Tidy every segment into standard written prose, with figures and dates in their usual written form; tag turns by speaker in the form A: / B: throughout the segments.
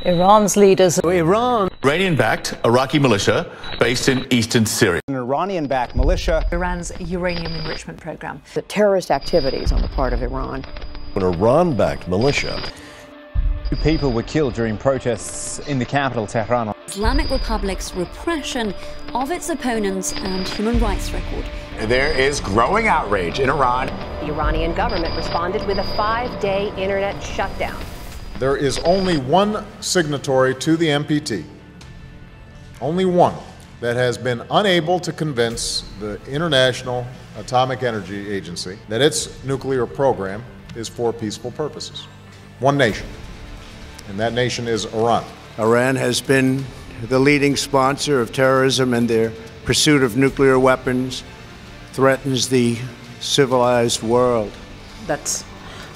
A: Iran's leaders.
B: Iranian-backed Iraqi militia based in eastern Syria.
C: An Iranian-backed militia.
A: Iran's uranium enrichment program.
D: The terrorist activities on the part of Iran.
E: An Iran-backed militia.
C: 2 people were killed during protests in the capital, Tehran.
F: Islamic Republic's repression of its opponents and human rights record.
G: There is growing outrage in Iran.
D: The Iranian government responded with a 5-day internet shutdown.
H: There is only one signatory to the NPT, only one, that has been unable to convince the International Atomic Energy Agency that its nuclear program is for peaceful purposes. One nation, and that nation is Iran.
I: Iran has been the leading sponsor of terrorism, and their pursuit of nuclear weapons threatens the civilized world.
J: That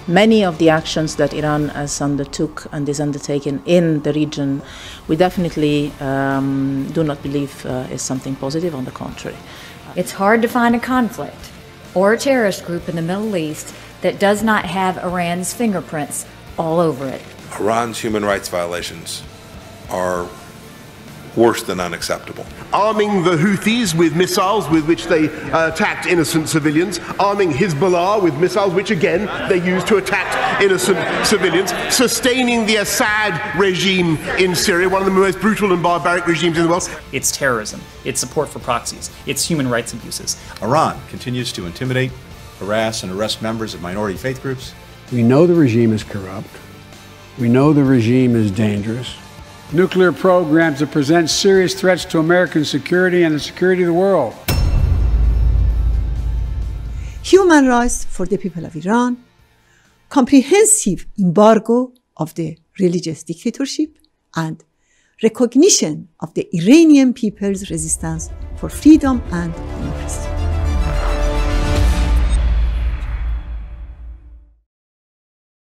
J: many of the actions that Iran has undertook and is undertaken in the region, we definitely do not believe is something positive. On the contrary.
K: It's hard to find a conflict or a terrorist group in the Middle East that does not have Iran's fingerprints all over it.
L: Iran's human rights violations are worse than unacceptable.
M: Arming the Houthis with missiles with which they attacked innocent civilians, arming Hezbollah with missiles which again they used to attack innocent civilians, sustaining the Assad regime in Syria, one of the most brutal and barbaric regimes in the world.
N: It's terrorism, it's support for proxies, it's human rights abuses.
O: Iran continues to intimidate, harass and arrest members of minority faith groups.
P: We know the regime is corrupt. We know the regime is dangerous. Nuclear programs that present serious threats to American security and the security of the world.
Q: Human rights for the people of Iran, comprehensive embargo of the religious dictatorship, and recognition of the Iranian people's resistance for freedom and democracy.